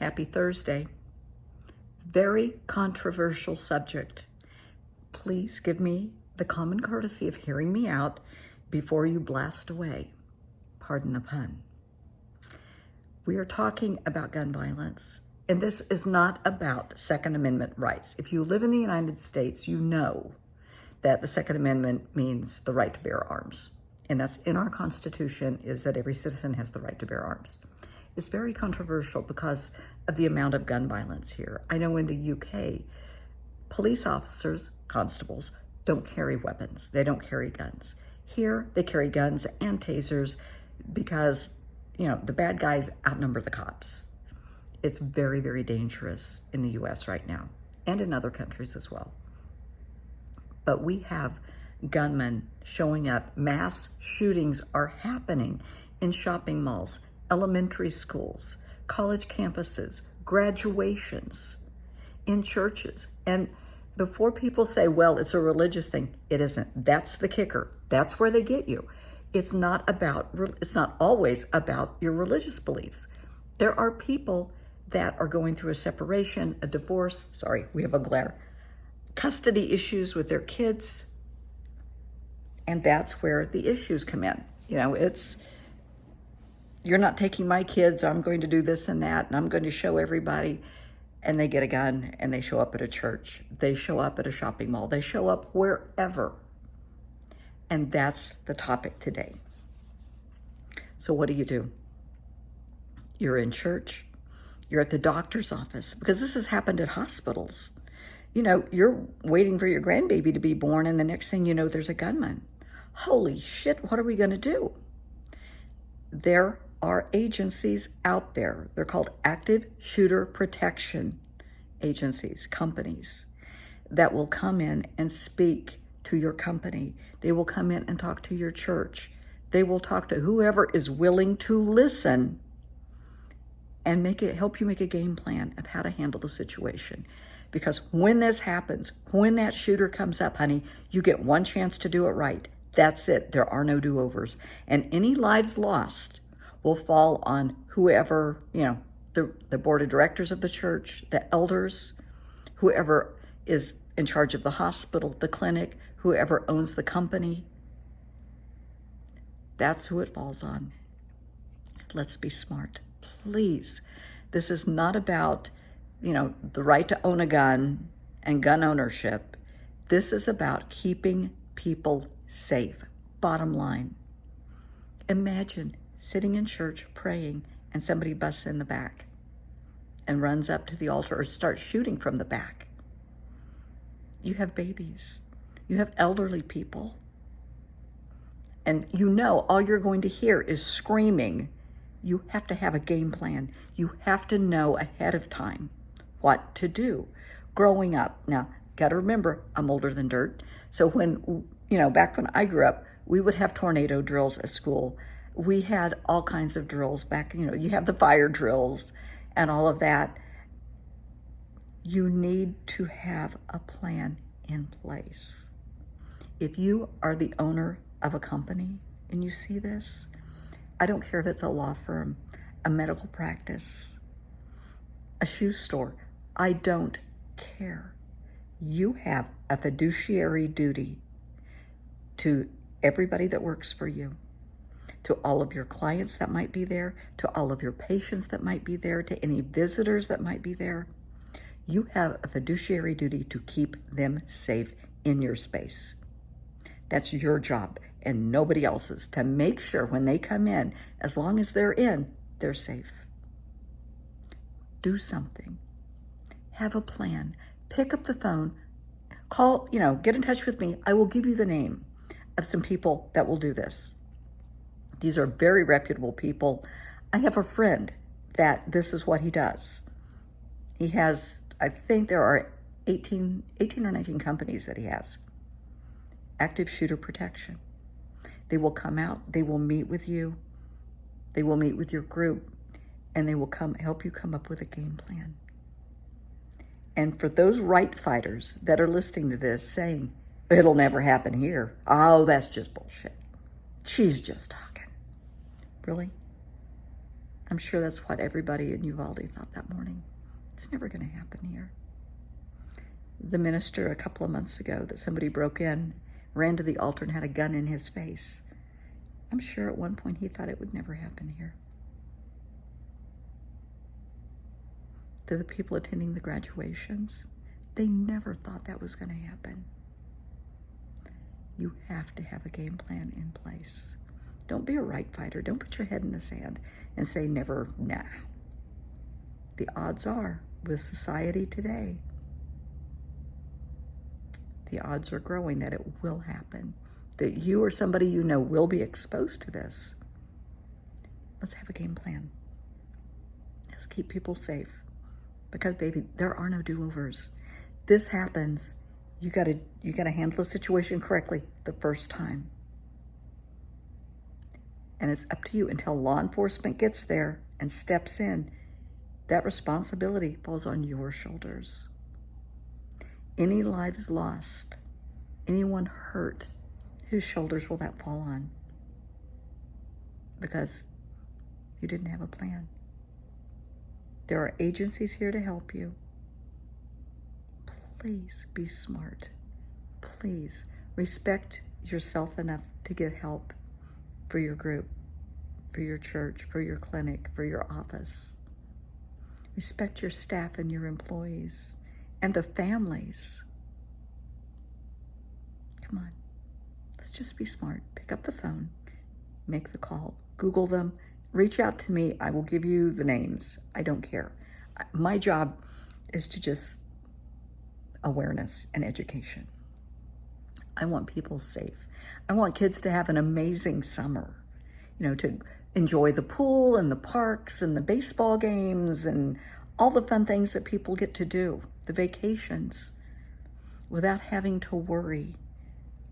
Happy Thursday. Very controversial subject. Please give me the common courtesy of hearing me out before you blast away. Pardon the pun. We are talking about gun violence, and this is not about Second Amendment rights. If you live in the United States, you know that the Second Amendment means the right to bear arms. And that's in our Constitution, is that every citizen has the right to bear arms. It's very controversial because of the amount of gun violence here. I know in the UK, police officers, constables, don't carry weapons. They don't carry guns. Here, they carry guns and tasers because, the bad guys outnumber the cops. It's very, very dangerous in the US right now and in other countries as well. But we have gunmen showing up. Mass shootings are happening in shopping malls, elementary schools, college campuses, graduations, in churches. And before people say, well, it's a religious thing, it isn't. That's the kicker. That's where they get you. It's not always about your religious beliefs. There are people that are going through a separation, a divorce, we have a glare, custody issues with their kids. And that's where the issues come in. You're not taking my kids, I'm going to do this and that, and I'm going to show everybody. And they get a gun and they show up at a church. They show up at a shopping mall. They show up wherever. And that's the topic today. So what do? You're in church. You're at the doctor's office, because this has happened at hospitals. You're waiting for your grandbaby to be born, and the next thing you know, there's a gunman. Holy shit, what are we going to do? There are agencies out there. They're called active shooter protection agencies, companies, that will come in and speak to your company. They will come in and talk to your church. They will talk to whoever is willing to listen and help you make a game plan of how to handle the situation. Because when this happens, when that shooter comes up, honey, you get one chance to do it right. That's it. There are no do-overs. And any lives lost will fall on whoever, the board of directors of the church, the elders, whoever is in charge of the hospital, the clinic, whoever owns the company. That's who it falls on. Let's be smart. Please. This is not about, the right to own a gun and gun ownership. This is about keeping people safe. Bottom line. Imagine sitting in church praying and somebody busts in the back and runs up to the altar or starts shooting from the back. You have babies. You have elderly people. And all you're going to hear is screaming. You have to have a game plan. You have to know ahead of time what to do. Growing up, now, got to remember, I'm older than dirt. So when, back when I grew up, we would have tornado drills at school. We had all kinds of drills back, you have the fire drills and all of that. You need to have a plan in place. If you are the owner of a company and you see this, I don't care if it's a law firm, a medical practice, a shoe store, I don't care. You have a fiduciary duty to everybody that works for you, to all of your clients that might be there, to all of your patients that might be there, to any visitors that might be there. You have a fiduciary duty to keep them safe in your space. That's your job and nobody else's, to make sure when they come in, as long as they're in, they're safe. Do something. Have a plan. Pick up the phone. Call, get in touch with me. I will give you the name of some people that will do this. These are very reputable people. I have a friend that this is what he does. He has, I think there are 18 or 19 companies that he has. Active shooter protection. They will come out, they will meet with you, they will meet with your group, and they will help you come up with a game plan. And for those right fighters that are listening to this saying, it'll never happen here. Oh, that's just bullshit. She's just talking. Really? I'm sure that's what everybody in Uvalde thought that morning. It's never going to happen here. The minister a couple of months ago that somebody broke in, ran to the altar and had a gun in his face. I'm sure at one point he thought it would never happen here. To the people attending the graduations, they never thought that was going to happen. You have to have a game plan in place. Don't be a right fighter. Don't put your head in the sand and say never, nah. The odds are, with society today, the odds are growing that it will happen, that you or somebody you know will be exposed to this. Let's have a game plan. Let's keep people safe. Because, baby, there are no do-overs. This happens. You gotta handle the situation correctly the first time. And it's up to you until law enforcement gets there and steps in. That responsibility falls on your shoulders. Any lives lost, anyone hurt, whose shoulders will that fall on? Because you didn't have a plan. There are agencies here to help you. Please be smart. Please respect yourself enough to get help for your group, for your church, for your clinic, for your office. Respect your staff and your employees and the families. Come on, let's just be smart. Pick up the phone, make the call, Google them, reach out to me. I will give you the names. I don't care. My job is to just awareness and education. I want people safe. I want kids to have an amazing summer, to enjoy the pool and the parks and the baseball games and all the fun things that people get to do, the vacations, without having to worry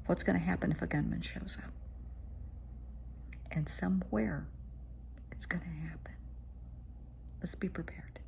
what's going to happen if a gunman shows up. And somewhere it's going to happen. Let's be prepared.